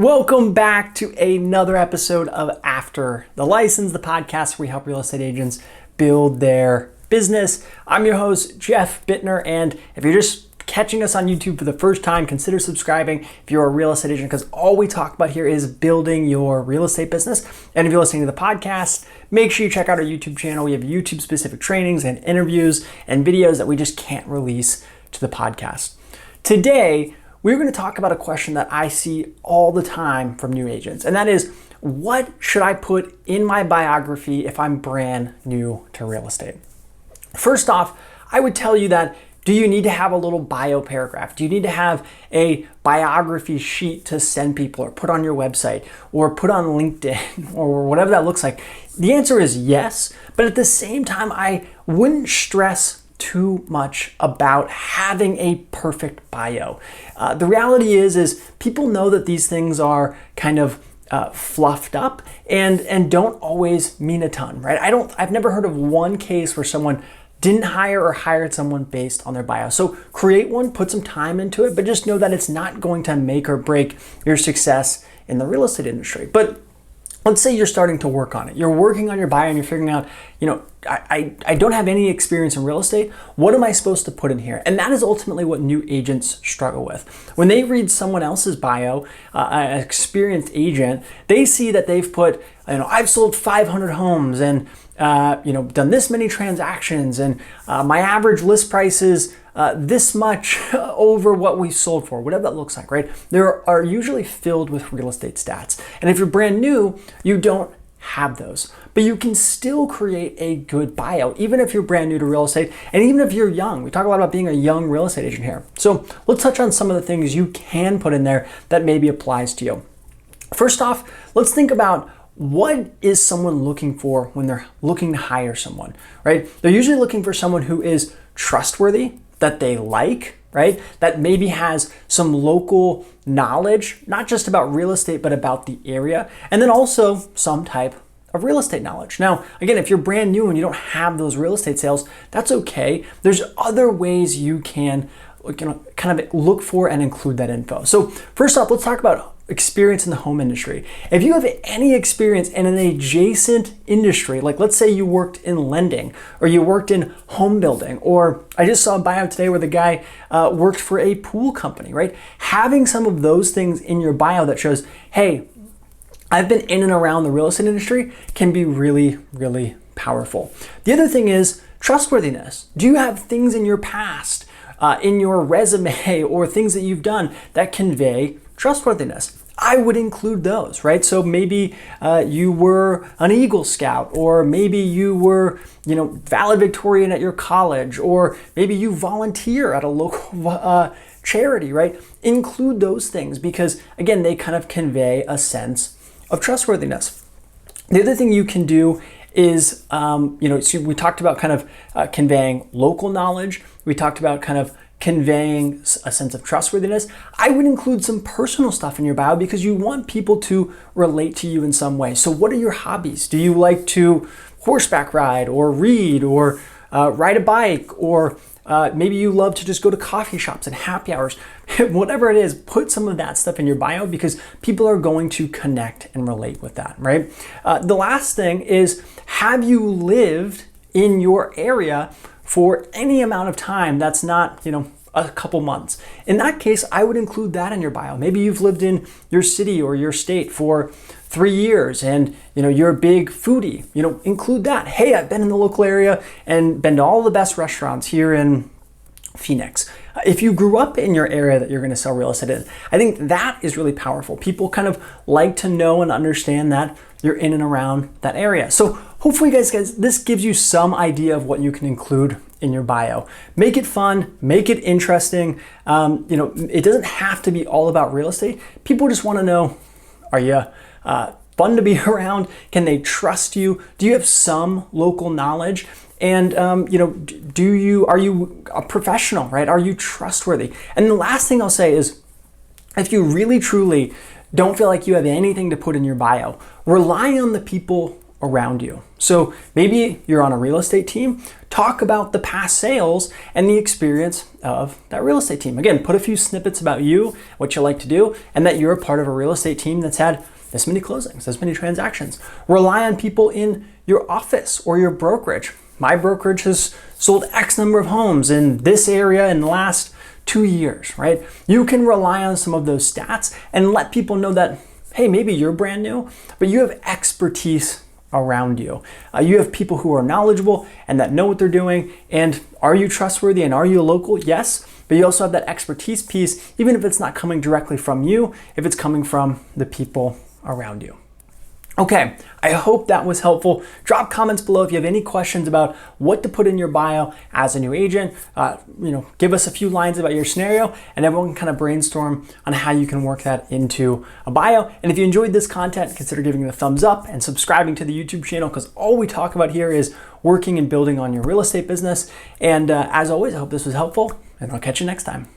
Welcome back to another episode of After the License, the podcast where we help real estate agents build their business. I'm your host, Jeff Buettner, and if you're just catching us on YouTube for the first time, consider subscribing if you're a real estate agent, because all we talk about here is building your real estate business. And if you're listening to the podcast, make sure you check out our YouTube channel. We have YouTube-specific trainings and interviews and videos that we just can't release to the podcast. Today, we're going to talk about a question that I see all the time from new agents, and that is, what should I put in my biography if I'm brand new to real estate? First off, I would tell you that, do you need to have a little bio paragraph? Do you need to have a biography sheet to send people or put on your website or put on LinkedIn or whatever that looks like? The answer is yes, but at the same time, I wouldn't stress too much about having a perfect bio. The reality is people know that these things are kind of fluffed up and don't always mean a ton, right? I've never heard of one case where someone didn't hire or hired someone based on their bio. So create one, put some time into it, but just know that it's not going to make or break your success in the real estate industry. But let's say you're starting to work on it. You're working on your bio and you're figuring out, I don't have any experience in real estate. What am I supposed to put in here? And that is ultimately what new agents struggle with. When they read someone else's bio, an experienced agent, they see that they've put, I've sold 500 homes and, done this many transactions and my average list price is this much over what we sold for, whatever that looks like, right? They are usually filled with real estate stats. And if you're brand new, you don't have those. But you can still create a good bio, even if you're brand new to real estate, and even if you're young. We talk a lot about being a young real estate agent here. So let's touch on some of the things you can put in there that maybe applies to you. First off, let's think about, what is someone looking for when they're looking to hire someone, right? They're usually looking for someone who is trustworthy, that they like, right? That maybe has some local knowledge, not just about real estate, but about the area. And then also some type of real estate knowledge. Now, again, if you're brand new and you don't have those real estate sales, that's okay. There's other ways you can kind of look for and include that info. So first off, let's talk about experience in the home industry. If you have any experience in an adjacent industry, like let's say you worked in lending or you worked in home building, or I just saw a bio today where the guy worked for a pool company, right? Having some of those things in your bio that shows, hey, I've been in and around the real estate industry can be really, really powerful. The other thing is trustworthiness. Do you have things in your past, in your resume, or things that you've done that convey trustworthiness? I would include those, right? So maybe you were an Eagle Scout, or maybe you were, valedictorian at your college, or maybe you volunteer at a local charity, right? Include those things because, again, they kind of convey a sense of trustworthiness. The other thing you can do is, so we talked about kind of conveying local knowledge. We talked about kind of conveying a sense of trustworthiness. I would include some personal stuff in your bio because you want people to relate to you in some way. So what are your hobbies? Do you like to horseback ride or read or ride a bike, or maybe you love to just go to coffee shops and happy hours? Whatever it is, put some of that stuff in your bio because people are going to connect and relate with that, right? The last thing is, have you lived in your area for any amount of time that's not, a couple months? In that case, I would include that in your bio. Maybe you've lived in your city or your state for 3 years and you're a big foodie, include that. Hey, I've been in the local area and been to all the best restaurants here in Phoenix. If you grew up in your area that you're going to sell real estate in, I think that is really powerful. People kind of like to know and understand that you're in and around that area. So hopefully guys, this gives you some idea of what you can include in your bio. Make it fun, make it interesting. It doesn't have to be all about real estate. People just want to know, are you fun to be around? Can they trust you? Do you have some local knowledge? And are you a professional, right? Are you trustworthy? And the last thing I'll say is, if you really truly don't feel like you have anything to put in your bio, rely on the people around you. So maybe you're on a real estate team. Talk about the past sales and the experience of that real estate team. Again, put a few snippets about you, what you like to do, and that you're a part of a real estate team that's had this many closings, this many transactions. Rely on people in your office or your brokerage. My brokerage has sold X number of homes in this area in the last 2 years, right? You can rely on some of those stats and let people know that, hey, maybe you're brand new, but you have expertise around you. You have people who are knowledgeable and that know what they're doing. And are you trustworthy and are you local? Yes, but you also have that expertise piece, even if it's not coming directly from you, if it's coming from the people around you. Okay, I hope that was helpful. Drop comments below if you have any questions about what to put in your bio as a new agent. Give us a few lines about your scenario, and everyone can kind of brainstorm on how you can work that into a bio. And if you enjoyed this content, consider giving it a thumbs up and subscribing to the YouTube channel, because all we talk about here is working and building on your real estate business. And as always, I hope this was helpful, and I'll catch you next time.